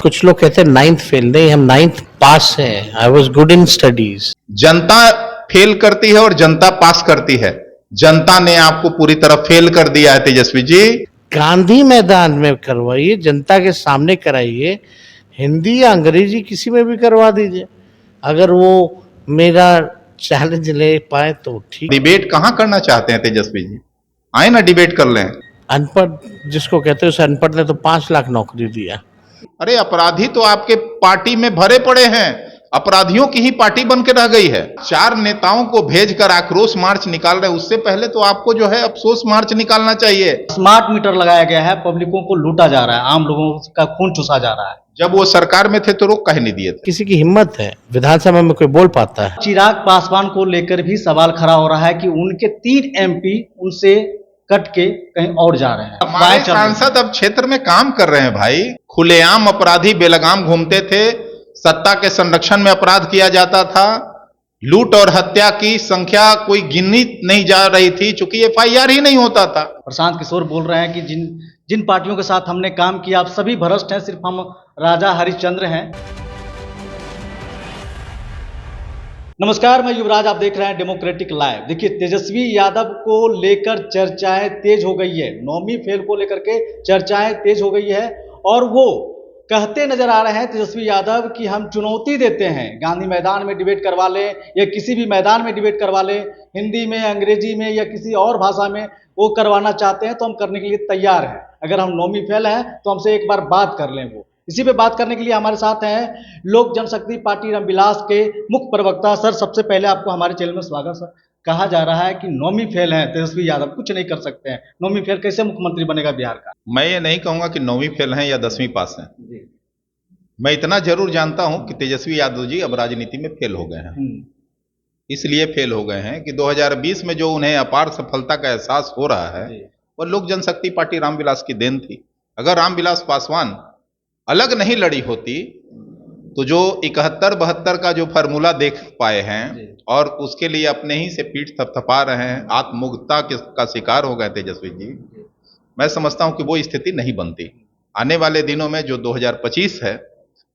कुछ लोग कहते हैं नाइन्थ फेल, नहीं, हम नाइन्थ पास हैं। I was good in studies. Janata fail करती है और जनता पास करती है। जनता ने आपको पूरी तरह फेल कर दिया है तेजस्वी जी। गांधी मैदान में करवाइए, जनता के सामने कराइए, हिंदी या अंग्रेजी किसी में भी करवा दीजिए। अगर वो मेरा चैलेंज ले पाए तो ठीक। डिबेट कहां करना चाहते हैं तेजस्वी जी? आए ना डिबेट कर लें। अनपढ़ जिसको कहते हैं, उस अनपढ़ ने तो 5 लाख नौकरी दिया। अरे अपराधी तो आपके पार्टी में भरे पड़े हैं, अपराधियों की ही पार्टी बन के रह गई है। 4 नेताओं को भेजकर आक्रोश मार्च निकाल रहे हैं, उससे पहले तो आपको जो है अफसोस मार्च निकालना चाहिए। स्मार्ट मीटर लगाया गया है, पब्लिकों को लूटा जा रहा है, आम लोगों का खून चूसा जा रहा है। जब वो सरकार में थे तो रोक कहे नहीं दिए थे। किसी की हिम्मत है विधानसभा में कोई बोल पाता है? चिराग पासवान को लेकर भी सवाल खड़ा हो रहा है कि उनके 3 एमपी उनसे कट के कहीं और जा रहे हैं। हमारे सांसद अब क्षेत्र में काम कर रहे हैं भाई। खुलेआम अपराधी बेलगाम घूमते थे, सत्ता के संरक्षण में अपराध किया जाता था, लूट और हत्या की संख्या कोई गिननी नहीं जा रही थी, चूंकि एफआईआर ही नहीं होता था। प्रशांत किशोर बोल रहे हैं कि जिन पार्टियों के साथ हमने काम किया आप सभी भ्रष्ट हैं, सिर्फ हम राजा हरिश्चंद्र हैं। नमस्कार, मैं युवराज, आप देख रहे हैं डेमोक्रेटिक लाइव। देखिए, तेजस्वी यादव को लेकर चर्चाएं तेज हो गई है, नौवीं फेल को लेकर के चर्चाएं तेज हो गई है और वो कहते नजर आ रहे हैं तेजस्वी यादव कि हम चुनौती देते हैं, गांधी मैदान में डिबेट करवा लें या किसी भी मैदान में डिबेट करवा लें, हिंदी में, अंग्रेजी में या किसी और भाषा में वो करवाना चाहते हैं तो हम करने के लिए तैयार हैं। अगर हम नौवीं फेल हैं तो हमसे एक बार बात कर लें। वो इसी पे बात करने के लिए हमारे साथ हैं लोक जनशक्ति पार्टी रामविलास के मुख्य प्रवक्ता। सर, सबसे पहले आपको हमारे चैनल में स्वागत। सर, कहा जा रहा है कि नौवीं फेल है तेजस्वी यादव, कुछ नहीं कर सकते हैं, नौवीं फेल कैसे मुख्यमंत्री बनेगा बिहार का? मैं ये नहीं कहूंगा कि 9वीं फेल हैं या 10वीं पास हैं। मैं इतना जरूर जानता हूं कि तेजस्वी यादव जी अब राजनीति में फेल हो गए हैं। इसलिए फेल हो गए हैं कि 2020 में जो उन्हें अपार सफलता का एहसास हो रहा है वह लोक जनशक्ति पार्टी रामविलास की देन थी। अगर रामविलास पासवान अलग नहीं लड़ी होती तो जो 71-72 का जो फार्मूला देख पाए हैं और उसके लिए अपने ही से पीठ थपथपा रहे हैं, आत्ममुग्धता का शिकार हो गए तेजस्वी जी, मैं समझता हूं कि वो स्थिति नहीं बनती। आने वाले दिनों में जो 2025 है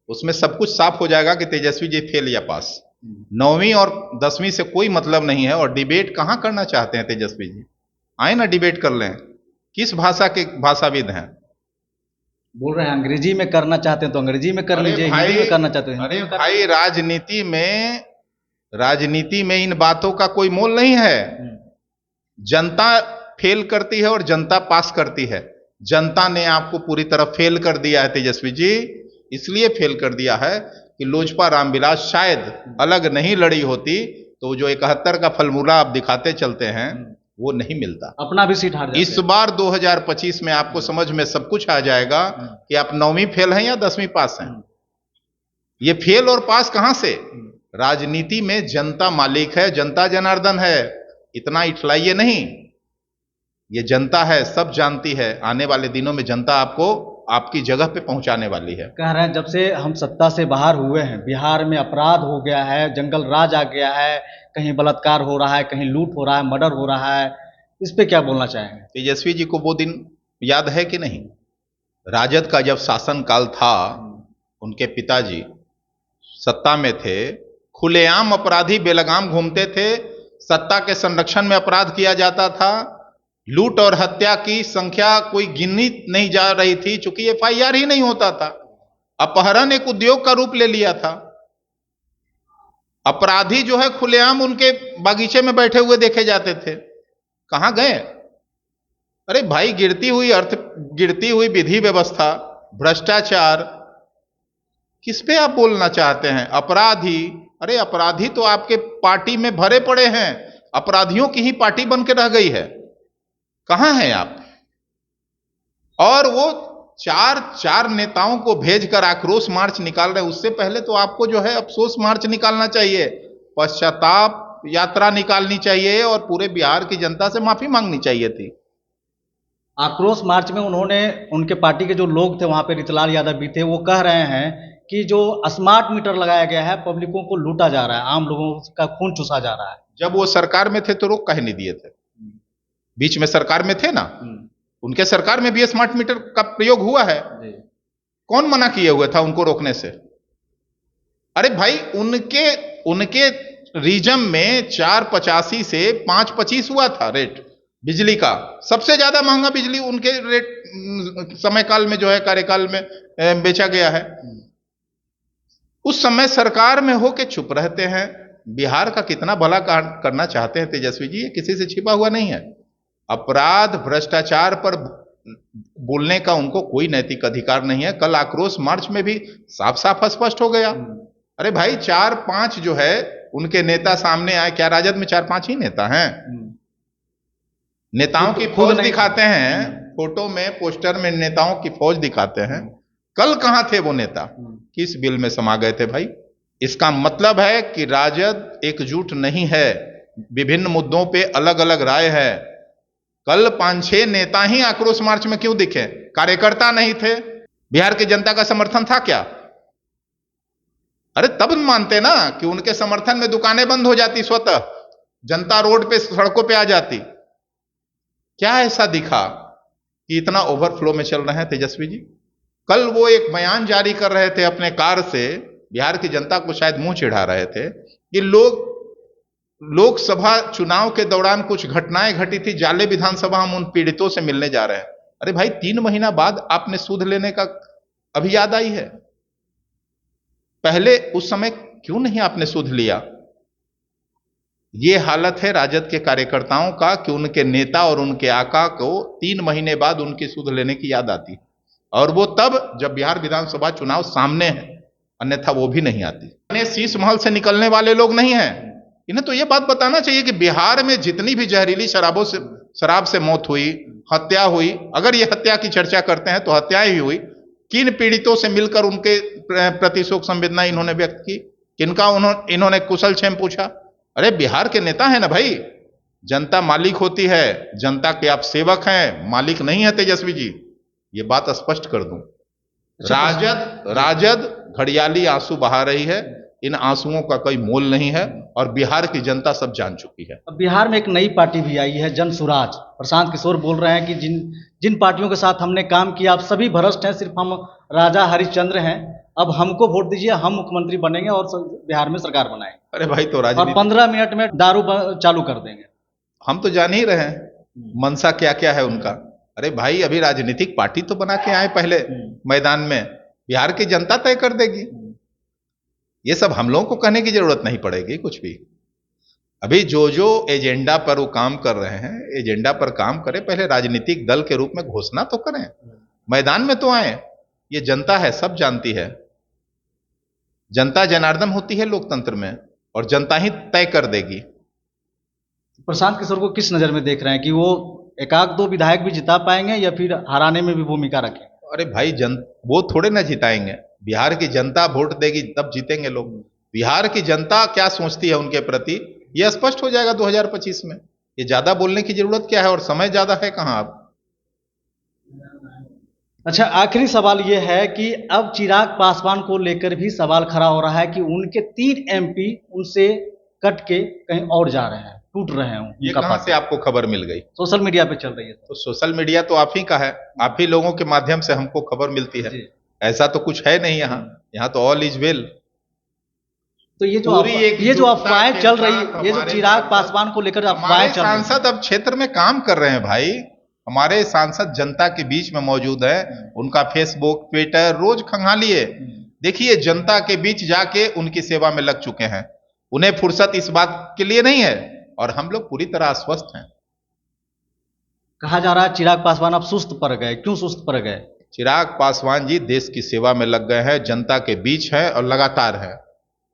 उसमें सब कुछ साफ हो जाएगा कि तेजस्वी जी फेल या पास। 9वीं और 10वीं से कोई मतलब नहीं है। और डिबेट कहां करना चाहते हैं तेजस्वी जी? आए ना डिबेट कर लें। किस भाषा के भाषाविद हैं? बोल रहे हैं अंग्रेजी में करना चाहते हैं तो अंग्रेजी में कर लीजिए, हिंदी में करना चाहते हैं। अरे भाई, राजनीति में इन बातों का कोई मोल नहीं है। जनता फेल करती है और जनता पास करती है। जनता ने आपको पूरी तरह फेल कर दिया है तेजस्वी जी। इसलिए फेल कर दिया है कि लोजपा रामविलास शायद अलग नहीं लड़ी होती तो जो 71 का फार्मूला आप दिखाते चलते हैं वो नहीं मिलता, अपना भी सीट हार जाते। इस बार 2025 में आपको समझ में सब कुछ आ जाएगा कि आप 9वीं फेल हैं या 10वीं पास हैं। ये फेल और पास कहां से? राजनीति में जनता मालिक है, जनता जनार्दन है। इतना इठलाइए नहीं, ये जनता है, सब जानती है। आने वाले दिनों में जनता आपको आपकी जगह पे पहुंचाने वाली है। कह रहे हैं जब से हम सत्ता से बाहर हुए हैं बिहार में अपराध हो गया है, जंगल राज आ गया है, कहीं बलात्कार हो रहा है, कहीं लूट हो रहा है, मर्डर हो रहा है। इस पे क्या बोलना चाहेंगे? तेजस्वी जी को वो दिन याद है कि नहीं? राजद का जब शासन काल था, उनके पिताजी सत्ता में थे, खुलेआम अपराधी बेलगाम घूमते थे, सत्ता के संरक्षण में अपराध किया जाता था, लूट और हत्या की संख्या कोई गिननी नहीं जा रही थी, चूंकि एफआईआर ही नहीं होता था। अपहरण एक उद्योग का रूप ले लिया था। अपराधी जो है खुलेआम उनके बागीचे में बैठे हुए देखे जाते थे। कहां गए? अरे भाई, गिरती हुई विधि व्यवस्था, भ्रष्टाचार, किस पे आप बोलना चाहते हैं? अपराधी, अरे अपराधी तो आपके पार्टी में भरे पड़े हैं, अपराधियों की ही पार्टी बन के रह गई है। कहां हैं आप? और वो चार नेताओं को भेजकर आक्रोश मार्च निकाल रहे हैं, उससे पहले तो आपको जो है अफसोस मार्च निकालना चाहिए, पश्चाताप यात्रा निकालनी चाहिए और पूरे बिहार की जनता से माफी मांगनी चाहिए थी। आक्रोश मार्च में उन्होंने, उनके पार्टी के जो लोग थे वहां पे, रितलाल यादव भी थे, वो कह रहे हैं कि जो स्मार्ट मीटर लगाया गया है पब्लिकों को लूटा जा रहा है, आम लोगों का खून चूसा जा रहा है। जब वो सरकार में थे तो रोक कहे नहीं दिए थे? बीच में सरकार में थे ना, उनके सरकार में भी स्मार्ट मीटर का प्रयोग हुआ है। कौन मना किए हुए था उनको रोकने से? अरे भाई, उनके उनके रीजन में 4.85 से 5.25 हुआ था रेट बिजली का। सबसे ज्यादा महंगा बिजली उनके रेट समय काल में जो है कार्यकाल में बेचा गया है। उस समय सरकार में होके चुप रहते हैं। बिहार का कितना भला करना चाहते हैं तेजस्वी जी, ये किसी से छिपा हुआ नहीं है। अपराध भ्रष्टाचार पर बोलने का उनको कोई नैतिक अधिकार नहीं है। कल आक्रोश मार्च में भी साफ साफ स्पष्ट हो गया। अरे भाई, 4-5 जो है उनके नेता सामने आए। क्या राजद में 4-5 ही नेता हैं? नेताओं की फौज दिखाते हैं, फोटो में पोस्टर में नेताओं की फौज दिखाते हैं। कल कहां थे वो नेता? किस बिल में समा गए थे भाई? इसका मतलब है कि राजद एकजुट नहीं है, विभिन्न मुद्दों पे अलग अलग राय है। कल 5-6 नेता ही आक्रोश मार्च में क्यों दिखे? कार्यकर्ता नहीं थे? बिहार की जनता का समर्थन था क्या? अरे तब मानते ना कि उनके समर्थन में दुकानें बंद हो जाती, स्वतः जनता रोड पे सड़कों पे आ जाती। क्या ऐसा दिखा कि इतना ओवरफ्लो में चल रहे हैं तेजस्वी जी? कल वो एक बयान जारी कर रहे थे अपने कार से, बिहार की जनता को शायद मुंह चिढ़ा रहे थे कि लोकसभा चुनाव के दौरान कुछ घटनाएं घटी थी, जाले विधानसभा हम उन पीड़ितों से मिलने जा रहे हैं। अरे भाई, 3 महीना बाद आपने सूद लेने का अभी याद आई है? पहले उस समय क्यों नहीं आपने सूद लिया? ये हालत है राजद के कार्यकर्ताओं का कि उनके नेता और उनके आका को 3 महीने बाद उनकी सूद लेने की याद आती, और वो तब जब बिहार विधानसभा चुनाव सामने है, अन्यथा वो भी नहीं आती। शीश महल से निकलने वाले लोग नहीं हैं। इन्हें तो ये बात बताना चाहिए कि बिहार में जितनी भी जहरीली शराब से मौत हुई, हत्या हुई, अगर ये हत्या की चर्चा करते हैं तो हत्याएं ही हुई, किन पीड़ितों से मिलकर उनके प्रति शोक संवेदना इन्होंने व्यक्त की, किनका इन्होंने कुशल क्षेम पूछा? अरे बिहार के नेता है ना भाई, जनता मालिक होती है, जनता के आप सेवक हैं, मालिक नहीं है तेजस्वी जी। ये बात स्पष्ट कर दूं। राजद घड़ियाली आंसू बहा रही है, इन आंसुओं का कोई मोल नहीं है, और बिहार की जनता सब जान चुकी है। अब बिहार में एक नई पार्टी भी आई है, जन सुराज। प्रशांत किशोर बोल रहे हैं कि जिन पार्टियों के साथ हमने काम किया, आप सभी भ्रष्ट हैं, सिर्फ हम राजा हरिश्चंद्र हैं, अब हमको वोट दीजिए, हम मुख्यमंत्री बनेंगे और बिहार में सरकार बनाएंगे। अरे भाई, तो और 15 मिनट में दारू चालू कर देंगे। हम तो जान ही रहे हैं मनसा क्या क्या है उनका। अरे भाई, अभी राजनीतिक पार्टी तो बना के आए पहले मैदान में, बिहार की जनता तय कर देगी। ये सब हम लोगों को कहने की जरूरत नहीं पड़ेगी कुछ भी। अभी जो एजेंडा पर वो काम कर रहे हैं, एजेंडा पर काम करें, पहले राजनीतिक दल के रूप में घोषणा तो करें, मैदान में तो आए। ये जनता है, सब जानती है। जनता जनार्दन होती है लोकतंत्र में, और जनता ही तय कर देगी। प्रशांत किशोर को किस नजर में देख रहे हैं कि वो 1-2 विधायक भी जिता पाएंगे या फिर हराने में भी भूमिका रखें? अरे भाई, वो थोड़े ना जिताएंगे। बिहार की जनता वोट देगी तब जीतेंगे लोग। बिहार की जनता क्या सोचती है उनके प्रति, यह स्पष्ट हो जाएगा 2025 में। ये ज्यादा बोलने की जरूरत क्या है, और समय ज्यादा है कहां अब। अच्छा, आखिरी सवाल ये है कि अब चिराग पासवान को लेकर भी सवाल खड़ा हो रहा है कि उनके 3 MP उनसे कट के कहीं और जा रहे हैं, टूट रहे हैं। ये कहां से आपको खबर मिल गई? सोशल मीडिया पे चल रही है। तो सोशल मीडिया तो आप ही का है, आप ही लोगों के माध्यम से हमको खबर मिलती है। ऐसा तो कुछ है नहीं यहाँ तो ऑल इज वेल। तो ये जो अफवाहें चल रही, ये जो चिराग पासवान को लेकर अफवाहें चल रही, सांसद अब क्षेत्र में काम कर रहे हैं भाई। हमारे सांसद जनता के बीच में मौजूद है, उनका फेसबुक ट्विटर रोज खंगालिए, देखिए जनता के बीच जाके उनकी सेवा में लग चुके हैं। उन्हें फुर्सत इस बात के लिए नहीं है, और हम लोग पूरी तरह आश्वस्त हैं। कहा जा रहा है चिराग पासवान अब सुस्त पड़ गए। क्यों सुस्त पड़ गए? चिराग पासवान जी देश की सेवा में लग गए हैं, जनता के बीच है और लगातार है।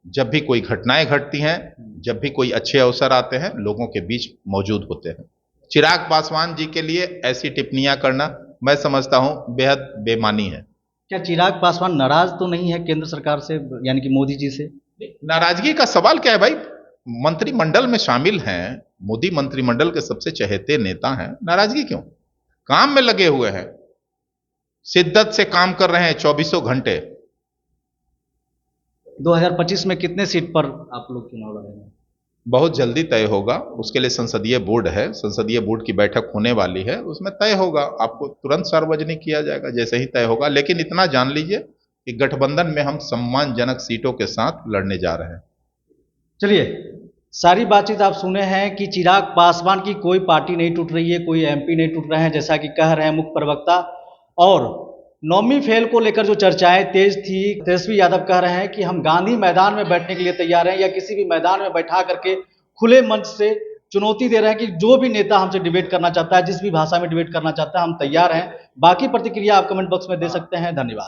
जब भी कोई घटनाएं घटती हैं, जब भी कोई अच्छे अवसर आते हैं, लोगों के बीच मौजूद होते हैं। चिराग पासवान जी के लिए ऐसी टिप्पणियां करना मैं समझता हूं बेहद बेमानी है। क्या चिराग पासवान नाराज तो नहीं है केंद्र सरकार से, यानी कि मोदी जी से? नाराजगी का सवाल क्या है भाई, मंत्रिमंडल में शामिल हैं, मोदी मंत्रिमंडल के सबसे चहेते नेता हैं, नाराजगी क्यों? काम में लगे हुए हैं, शिद्दत से काम कर रहे हैं 24 घंटे। 2025 में कितने सीट पर आप लोग चुनाव लड़ेंगे? बहुत जल्दी तय होगा। उसके लिए संसदीय बोर्ड है, संसदीय बोर्ड की बैठक होने वाली है, उसमें तय होगा, आपको तुरंत सार्वजनिक किया जाएगा जैसे ही तय होगा। लेकिन इतना जान लीजिए कि गठबंधन में हम सम्मानजनक सीटों के साथ लड़ने जा रहे हैं। चलिए, सारी बातचीत आप सुने हैं कि चिराग पासवान की कोई पार्टी नहीं टूट रही है, कोई एमपी नहीं टूट रहे हैं, जैसा कि कह रहे हैं मुख्य प्रवक्ता। और नौमी फेल को लेकर जो चर्चाएं तेज थी, तेजस्वी यादव कह रहे हैं कि हम गांधी मैदान में बैठने के लिए तैयार हैं, या किसी भी मैदान में बैठा करके खुले मंच से चुनौती दे रहे हैं कि जो भी नेता हमसे डिबेट करना चाहता है, जिस भी भाषा में डिबेट करना चाहता है, हम तैयार हैं। बाकी प्रतिक्रिया आप कमेंट बॉक्स में दे सकते हैं। धन्यवाद।